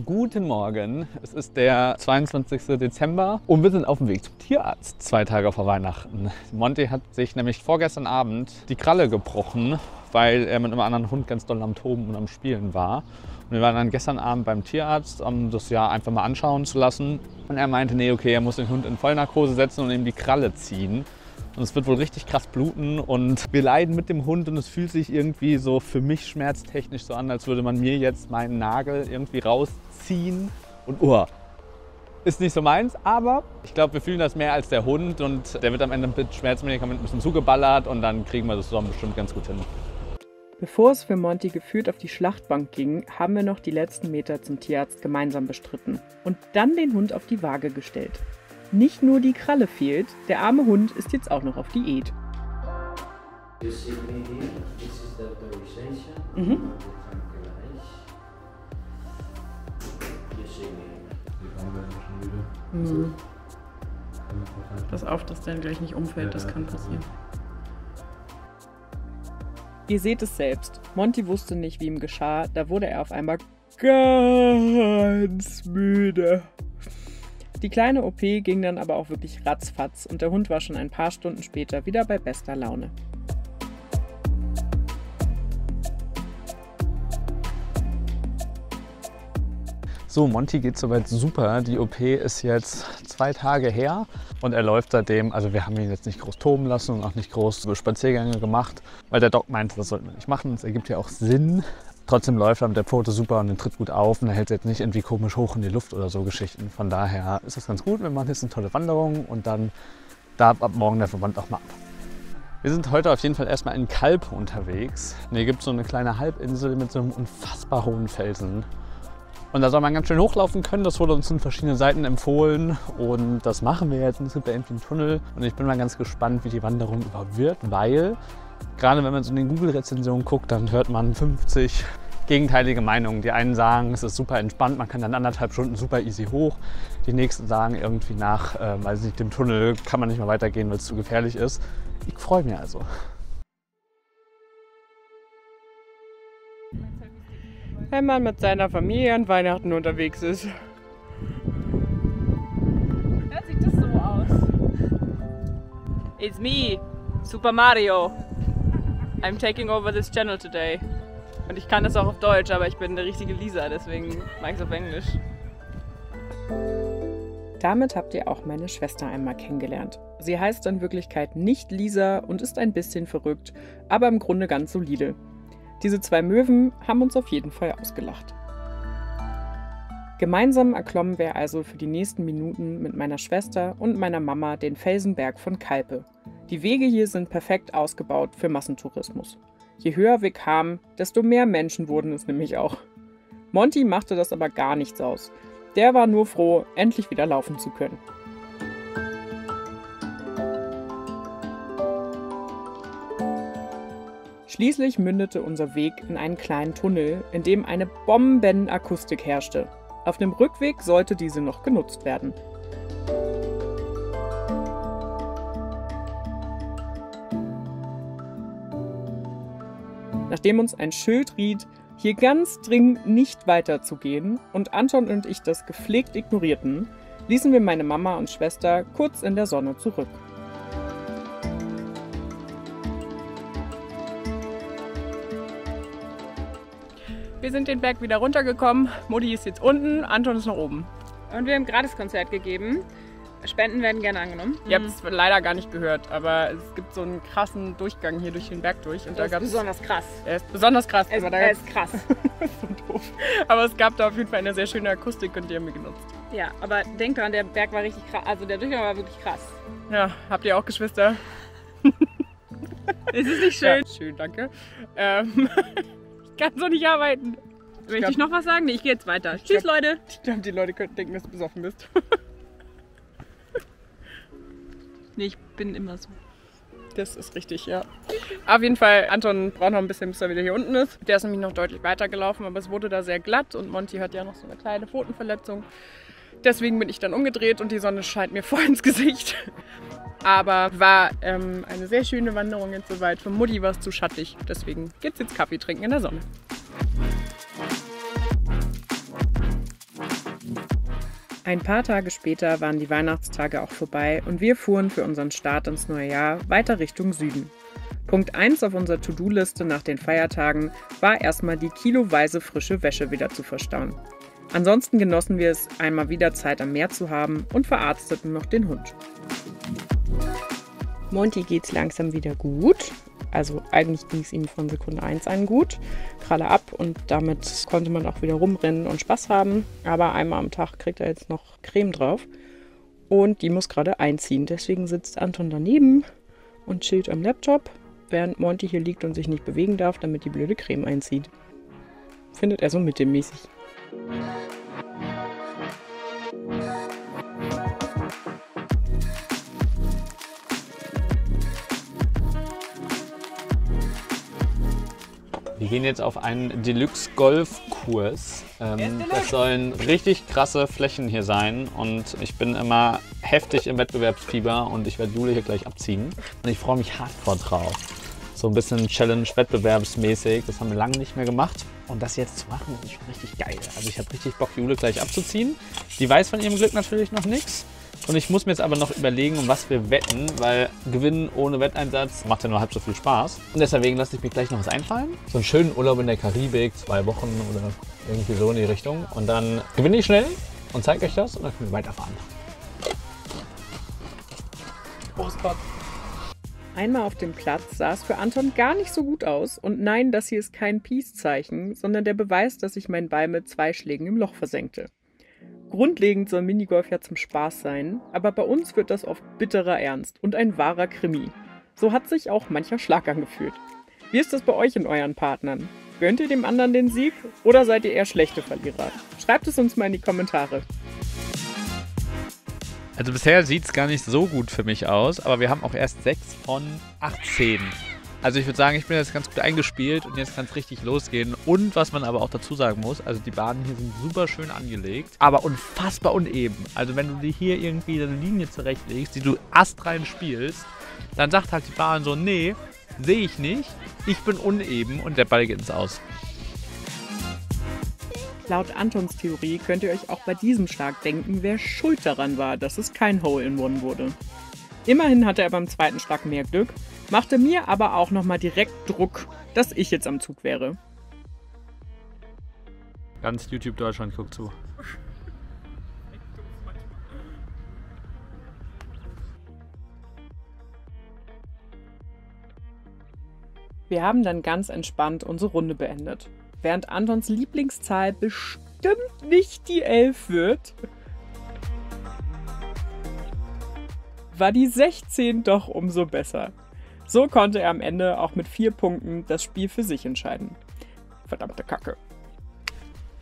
Guten Morgen, es ist der 22. Dezember und wir sind auf dem Weg zum Tierarzt, 2 Tage vor Weihnachten. Monty hat sich nämlich vorgestern Abend die Kralle gebrochen, weil er mit einem anderen Hund ganz doll am Toben und am Spielen war. Und wir waren dann gestern Abend beim Tierarzt, um das ja einfach mal anschauen zu lassen. Und er meinte, nee, okay, er muss den Hund in Vollnarkose setzen und ihm die Kralle ziehen. Und es wird wohl richtig krass bluten und wir leiden mit dem Hund und es fühlt sich irgendwie so für mich schmerztechnisch so an, als würde man mir jetzt meinen Nagel irgendwie rausziehen. Und ist nicht so meins, aber ich glaube, wir fühlen das mehr als der Hund und der wird am Ende mit Schmerzmedikamenten ein bisschen zugeballert und dann kriegen wir das zusammen bestimmt ganz gut hin. Bevor es für Monty gefühlt auf die Schlachtbank ging, haben wir noch die letzten Meter zum Tierarzt gemeinsam bestritten und dann den Hund auf die Waage gestellt. Nicht nur die Kralle fehlt, der arme Hund ist jetzt auch noch auf Diät. Pass auf, dass der gleich nicht umfällt, das kann passieren. Ihr seht es selbst, Monty wusste nicht, wie ihm geschah, da wurde er auf einmal ganz müde. Die kleine OP ging dann aber auch wirklich ratzfatz und der Hund war schon ein paar Stunden später wieder bei bester Laune. So, Monty geht soweit super. Die OP ist jetzt 2 Tage her und er läuft seitdem, also wir haben ihn jetzt nicht groß toben lassen und auch nicht groß so Spaziergänge gemacht, weil der Doc meinte, das sollten wir nicht machen. Das ergibt ja auch Sinn. Trotzdem läuft er mit der Pfote super und den tritt gut auf und er hält jetzt nicht irgendwie komisch hoch in die Luft oder so Geschichten. Von daher ist das ganz gut. Wir machen jetzt eine tolle Wanderung und dann darf ab morgen der Verband auch mal ab. Wir sind heute auf jeden Fall erstmal in Kalp unterwegs. Und hier gibt es so eine kleine Halbinsel mit so einem unfassbar hohen Felsen. Und da soll man ganz schön hochlaufen können. Das wurde uns von verschiedenen Seiten empfohlen und das machen wir jetzt. Es gibt da irgendwie einen Tunnel und ich bin mal ganz gespannt, wie die Wanderung überhaupt wird, weil gerade wenn man so in den Google-Rezensionen guckt, dann hört man 50 gegenteilige Meinungen. Die einen sagen, es ist super entspannt, man kann dann 1,5 Stunden super easy hoch. Die nächsten sagen irgendwie nach, weiß nicht, dem Tunnel kann man nicht mehr weitergehen, weil es zu gefährlich ist. Ich freue mich also. Wenn man mit seiner Familie an Weihnachten unterwegs ist. Ja, sieht das so aus. It's me, Super Mario. I'm taking over this channel today. Und ich kann das auch auf Deutsch, aber ich bin eine richtige Lisa, deswegen mache ich es auf Englisch. Damit habt ihr auch meine Schwester einmal kennengelernt. Sie heißt in Wirklichkeit nicht Lisa und ist ein bisschen verrückt, aber im Grunde ganz solide. Diese 2 Möwen haben uns auf jeden Fall ausgelacht. Gemeinsam erklommen wir also für die nächsten Minuten mit meiner Schwester und meiner Mama den Felsenberg von Kalpe. Die Wege hier sind perfekt ausgebaut für Massentourismus. Je höher wir kamen, desto mehr Menschen wurden es nämlich auch. Monty machte das aber gar nichts aus. Der war nur froh, endlich wieder laufen zu können. Schließlich mündete unser Weg in einen kleinen Tunnel, in dem eine Bombenakustik herrschte. Auf dem Rückweg sollte diese noch genutzt werden. Nachdem uns ein Schild riet, hier ganz dringend nicht weiterzugehen und Anton und ich das gepflegt ignorierten, ließen wir meine Mama und Schwester kurz in der Sonne zurück. Wir sind den Berg wieder runtergekommen, Mutti ist jetzt unten, Anton ist noch oben. Und wir haben ein Gratiskonzert gegeben. Spenden werden gerne angenommen. Ihr habt es leider gar nicht gehört, aber es gibt so einen krassen Durchgang hier durch den Berg durch. Und Das ist besonders krass. Er ist besonders krass. Er ist krass. So doof. Aber es gab da auf jeden Fall eine sehr schöne Akustik und die haben wir genutzt. Ja, aber denkt dran, der Berg war richtig krass. Also der Durchgang war wirklich krass. Ja, habt ihr auch Geschwister? Ist es nicht schön? Ja, schön, danke. Ich kann so nicht arbeiten. Möchte ich noch was sagen? Nee, ich gehe jetzt weiter. Tschüss, Leute. Ich glaube, die Leute könnten denken, dass du besoffen bist. Nee, ich bin immer so. Das ist richtig, ja. Auf jeden Fall, Anton braucht noch ein bisschen, bis er wieder hier unten ist. Der ist nämlich noch deutlich weiter gelaufen, aber es wurde da sehr glatt und Monty hat ja noch so eine kleine Pfotenverletzung. Deswegen bin ich dann umgedreht und die Sonne scheint mir voll ins Gesicht. Aber war eine sehr schöne Wanderung jetzt soweit. Für Mutti war es zu schattig, deswegen geht's jetzt Kaffee trinken in der Sonne. Ein paar Tage später waren die Weihnachtstage auch vorbei und wir fuhren für unseren Start ins neue Jahr weiter Richtung Süden. Punkt 1 auf unserer To-Do-Liste nach den Feiertagen war erstmal die kiloweise frische Wäsche wieder zu verstauen. Ansonsten genossen wir es, einmal wieder Zeit am Meer zu haben und verarzteten noch den Hund. Monty geht's langsam wieder gut. Also eigentlich ging es ihm von Sekunde 1 an gut. Kralle ab und damit konnte man auch wieder rumrennen und Spaß haben. Aber einmal am Tag kriegt er jetzt noch Creme drauf. Und die muss gerade einziehen. Deswegen sitzt Anton daneben und chillt am Laptop, während Monty hier liegt und sich nicht bewegen darf, damit die blöde Creme einzieht. Findet er so mittelmäßig. Wir gehen jetzt auf einen Deluxe-Golf-Kurs. Das sollen richtig krasse Flächen hier sein und ich bin immer heftig im Wettbewerbsfieber und ich werde Jule hier gleich abziehen. Und ich freue mich hardcore drauf. So ein bisschen Challenge-wettbewerbsmäßig, das haben wir lange nicht mehr gemacht. Und das jetzt zu machen, ist schon richtig geil. Also ich habe richtig Bock, Jule gleich abzuziehen. Die weiß von ihrem Glück natürlich noch nichts. Und ich muss mir jetzt aber noch überlegen, um was wir wetten, weil Gewinnen ohne Wetteinsatz macht ja nur halb so viel Spaß. Und deswegen lasse ich mir gleich noch was einfallen. So einen schönen Urlaub in der Karibik, 2 Wochen oder irgendwie so in die Richtung. Und dann gewinne ich schnell und zeige euch das und dann können wir weiterfahren. Prost, Gott. Einmal auf dem Platz sah es für Anton gar nicht so gut aus. Und nein, das hier ist kein Peace-Zeichen, sondern der Beweis, dass ich meinen Ball mit 2 Schlägen im Loch versenkte. Grundlegend soll Minigolf ja zum Spaß sein, aber bei uns wird das oft bitterer Ernst und ein wahrer Krimi. So hat sich auch mancher Schlag angefühlt. Wie ist das bei euch und euren Partnern? Gönnt ihr dem anderen den Sieg oder seid ihr eher schlechte Verlierer? Schreibt es uns mal in die Kommentare. Also bisher sieht es gar nicht so gut für mich aus, aber wir haben auch erst 6 von 18. Also ich würde sagen, ich bin jetzt ganz gut eingespielt und jetzt kann es richtig losgehen. Und was man aber auch dazu sagen muss, also die Bahnen hier sind super schön angelegt, aber unfassbar uneben. Also wenn du dir hier irgendwie eine Linie zurechtlegst, die du astrein spielst, dann sagt halt die Bahn so, nee, sehe ich nicht, ich bin uneben und der Ball geht ins Aus. Laut Antons Theorie könnt ihr euch auch bei diesem Schlag denken, wer schuld daran war, dass es kein Hole-in-One wurde. Immerhin hatte er beim zweiten Schlag mehr Glück, machte mir aber auch nochmal direkt Druck, dass ich jetzt am Zug wäre. Ganz YouTube Deutschland guckt zu. Wir haben dann ganz entspannt unsere Runde beendet. Während Antons Lieblingszahl bestimmt nicht die 11 wird, war die 16 doch umso besser. So konnte er am Ende auch mit 4 Punkten das Spiel für sich entscheiden. Verdammte Kacke.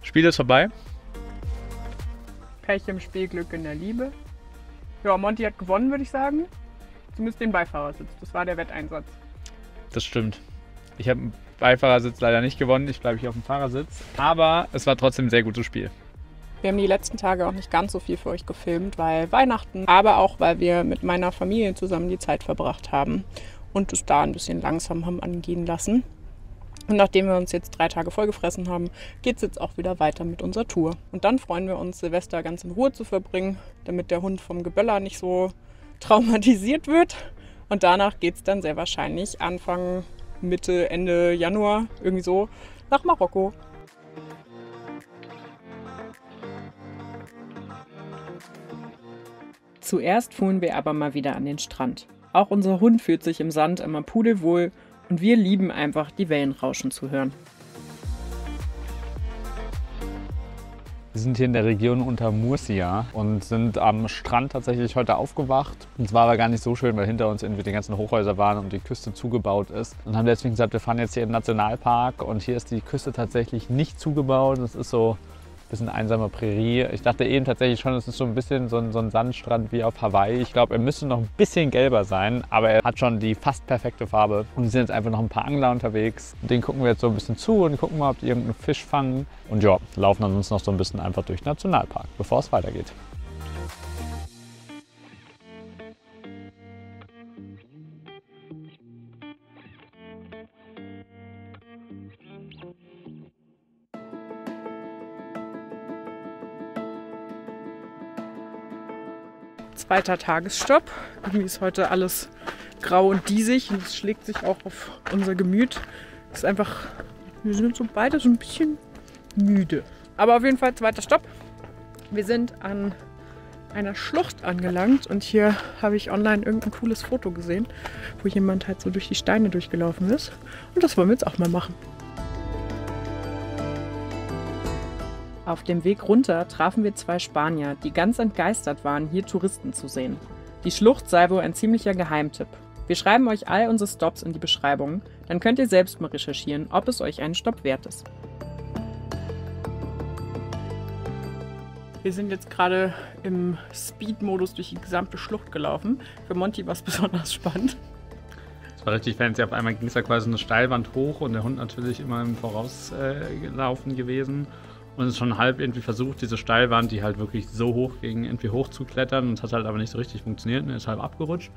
Spiel ist vorbei. Pech im Spiel, Glück in der Liebe. Ja, Monty hat gewonnen, würde ich sagen. Zumindest den Beifahrersitz. Das war der Wetteinsatz. Das stimmt. Ich habe den Beifahrersitz leider nicht gewonnen. Ich bleibe hier auf dem Fahrersitz. Aber es war trotzdem ein sehr gutes Spiel. Wir haben die letzten Tage auch nicht ganz so viel für euch gefilmt, weil Weihnachten, aber auch weil wir mit meiner Familie zusammen die Zeit verbracht haben und es da ein bisschen langsam haben angehen lassen. Und nachdem wir uns jetzt 3 Tage vollgefressen haben, geht es jetzt auch wieder weiter mit unserer Tour. Und dann freuen wir uns, Silvester ganz in Ruhe zu verbringen, damit der Hund vom Geböller nicht so traumatisiert wird. Und danach geht es dann sehr wahrscheinlich Anfang, Mitte, Ende Januar, irgendwie so, nach Marokko. Zuerst fuhren wir aber mal wieder an den Strand. Auch unser Hund fühlt sich im Sand immer pudelwohl und wir lieben einfach, die Wellen rauschen zu hören. Wir sind hier in der Region unter Murcia und sind am Strand tatsächlich heute aufgewacht. Und es war aber gar nicht so schön, weil hinter uns irgendwie die ganzen Hochhäuser waren und die Küste zugebaut ist. Und haben deswegen gesagt, wir fahren jetzt hier in den Nationalpark und hier ist die Küste tatsächlich nicht zugebaut. Das ist so ein bisschen einsame Prärie. Ich dachte eben tatsächlich schon, es ist so ein bisschen so ein Sandstrand wie auf Hawaii. Ich glaube, er müsste noch ein bisschen gelber sein, aber er hat schon die fast perfekte Farbe. Und es sind jetzt einfach noch ein paar Angler unterwegs. Den gucken wir jetzt so ein bisschen zu und gucken mal, ob die irgendeinen Fisch fangen. Und ja, laufen dann uns noch so ein bisschen einfach durch den Nationalpark, bevor es weitergeht. zweiter Tagesstopp. Irgendwie ist heute alles grau und diesig und es schlägt sich auch auf unser Gemüt. Es ist einfach, wir sind so beide so ein bisschen müde. Aber auf jeden Fall zweiter Stopp. Wir sind an einer Schlucht angelangt und hier habe ich online irgendein cooles Foto gesehen, wo jemand halt so durch die Steine durchgelaufen ist. Und das wollen wir jetzt auch mal machen. Auf dem Weg runter trafen wir 2 Spanier, die ganz entgeistert waren, hier Touristen zu sehen. Die Schlucht sei wohl ein ziemlicher Geheimtipp. Wir schreiben euch all unsere Stops in die Beschreibung, dann könnt ihr selbst mal recherchieren, ob es euch einen Stopp wert ist. Wir sind jetzt gerade im Speed-Modus durch die gesamte Schlucht gelaufen. Für Monty war es besonders spannend. Das war richtig fancy. Auf einmal ging es ja quasi eine Steilwand hoch und der Hund natürlich immer im Voraus gelaufen gewesen. Und es schon halb irgendwie versucht, diese Steilwand, die halt wirklich so hoch ging, irgendwie hochzuklettern. Und es hat halt aber nicht so richtig funktioniert und er ist halb abgerutscht.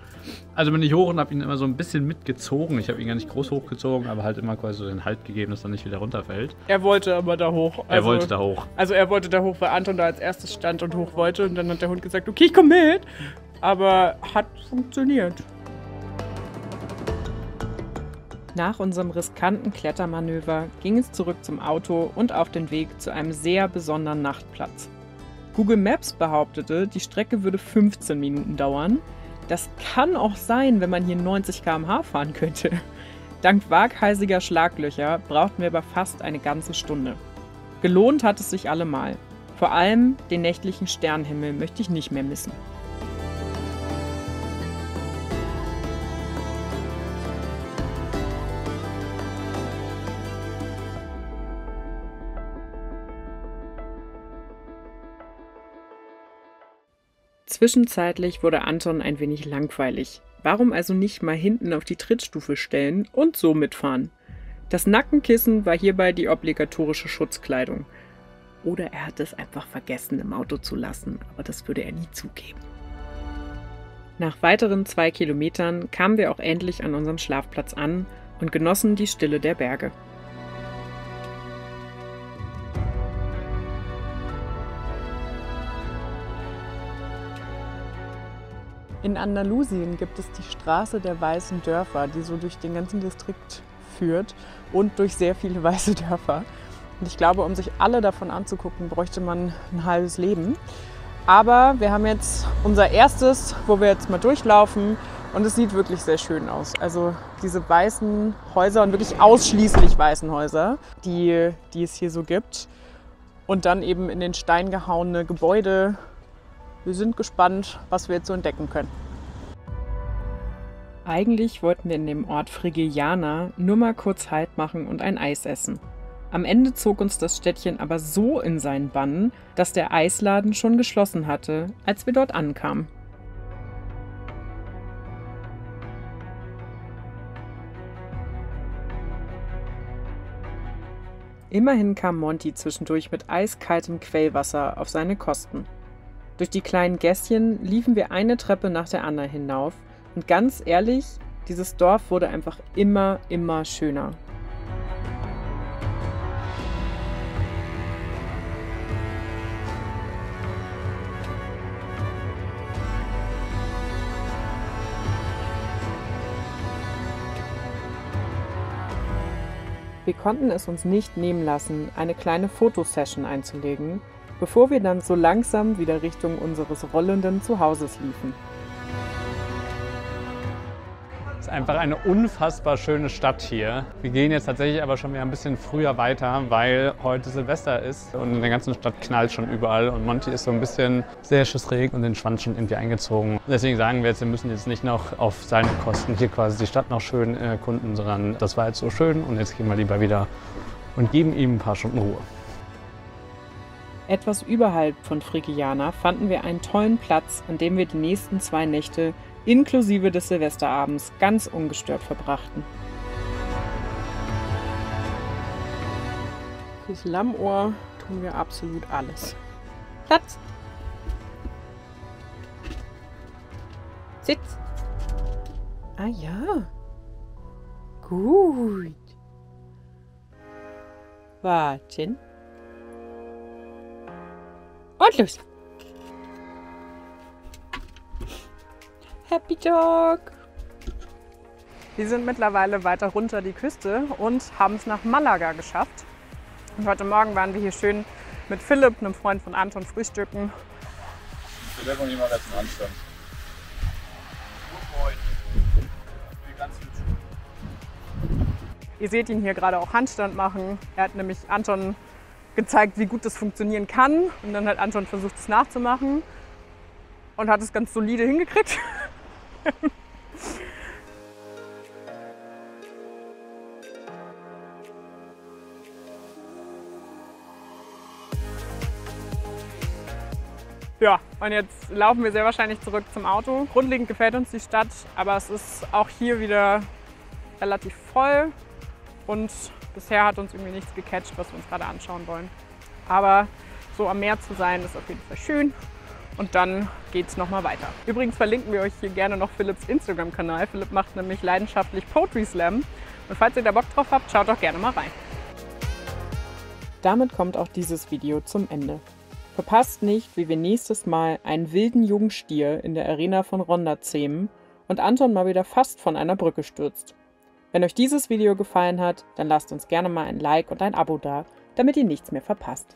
Also bin ich hoch und habe ihn immer so ein bisschen mitgezogen. Ich habe ihn gar nicht groß hochgezogen, aber halt immer quasi so den Halt gegeben, dass er nicht wieder runterfällt. Er wollte aber da hoch. Er wollte da hoch. Also er wollte da hoch, weil Anton da als erstes stand und hoch wollte. Und dann hat der Hund gesagt, okay, ich komme mit. Aber hat funktioniert. Nach unserem riskanten Klettermanöver ging es zurück zum Auto und auf den Weg zu einem sehr besonderen Nachtplatz. Google Maps behauptete, die Strecke würde 15 Minuten dauern. Das kann auch sein, wenn man hier 90 km/h fahren könnte. Dank waghalsiger Schlaglöcher brauchten wir aber fast eine ganze Stunde. Gelohnt hat es sich allemal. Vor allem den nächtlichen Sternenhimmel möchte ich nicht mehr missen. Zwischenzeitlich wurde Anton ein wenig langweilig. Warum also nicht mal hinten auf die Trittstufe stellen und so mitfahren? Das Nackenkissen war hierbei die obligatorische Schutzkleidung. Oder er hat es einfach vergessen, im Auto zu lassen, aber das würde er nie zugeben. Nach weiteren 2 Kilometern kamen wir auch endlich an unserem Schlafplatz an und genossen die Stille der Berge. In Andalusien gibt es die Straße der weißen Dörfer, die so durch den ganzen Distrikt führt und durch sehr viele weiße Dörfer. Und ich glaube, um sich alle davon anzugucken, bräuchte man ein halbes Leben. Aber wir haben jetzt unser erstes, wo wir jetzt mal durchlaufen und es sieht wirklich sehr schön aus. Also diese weißen Häuser und wirklich ausschließlich weißen Häuser, die es hier so gibt. Und dann eben in den Stein gehauene Gebäude. Wir sind gespannt, was wir jetzt so entdecken können. Eigentlich wollten wir in dem Ort Frigiliana nur mal kurz Halt machen und ein Eis essen. Am Ende zog uns das Städtchen aber so in seinen Bann, dass der Eisladen schon geschlossen hatte, als wir dort ankamen. Immerhin kam Monty zwischendurch mit eiskaltem Quellwasser auf seine Kosten. Durch die kleinen Gässchen liefen wir eine Treppe nach der anderen hinauf und ganz ehrlich, dieses Dorf wurde einfach immer schöner. Wir konnten es uns nicht nehmen lassen, eine kleine Fotosession einzulegen, bevor wir dann so langsam wieder Richtung unseres rollenden Zuhauses liefen. Es ist einfach eine unfassbar schöne Stadt hier. Wir gehen jetzt tatsächlich aber schon wieder ein bisschen früher weiter, weil heute Silvester ist und in der ganzen Stadt knallt schon überall und Monty ist so ein bisschen sehr schissrig und den Schwanz schon irgendwie eingezogen. Deswegen sagen wir jetzt, wir müssen jetzt nicht noch auf seine Kosten hier quasi die Stadt noch schön erkunden, sondern das war jetzt so schön und jetzt gehen wir lieber wieder und geben ihm ein paar Stunden Ruhe. Etwas überhalb von Frigiliana fanden wir einen tollen Platz, an dem wir die nächsten 2 Nächte inklusive des Silvesterabends ganz ungestört verbrachten. Fürs Lammohr tun wir absolut alles. Platz! Sitz! Ah ja. Gut. Warten. Und los! Happy Talk! Wir sind mittlerweile weiter runter die Küste und haben es nach Malaga geschafft. Und heute Morgen waren wir hier schön mit Philipp, einem Freund von Anton, frühstücken. Philipp und jemand zum Anstand. Ihr seht ihn hier gerade auch Handstand machen. Er hat nämlich Anton gezeigt, wie gut das funktionieren kann. Und dann hat Anton versucht, es nachzumachen und hat es ganz solide hingekriegt. Ja, und jetzt laufen wir sehr wahrscheinlich zurück zum Auto. Grundlegend gefällt uns die Stadt, aber es ist auch hier wieder relativ voll und bisher hat uns irgendwie nichts gecatcht, was wir uns gerade anschauen wollen. Aber so am Meer zu sein, ist auf jeden Fall schön und dann geht es nochmal weiter. Übrigens verlinken wir euch hier gerne noch Philipps Instagram-Kanal. Philipp macht nämlich leidenschaftlich Poetry Slam und falls ihr da Bock drauf habt, schaut doch gerne mal rein. Damit kommt auch dieses Video zum Ende. Verpasst nicht, wie wir nächstes Mal einen wilden Jungstier in der Arena von Ronda zähmen und Anton mal wieder fast von einer Brücke stürzt. Wenn euch dieses Video gefallen hat, dann lasst uns gerne mal ein Like und ein Abo da, damit ihr nichts mehr verpasst.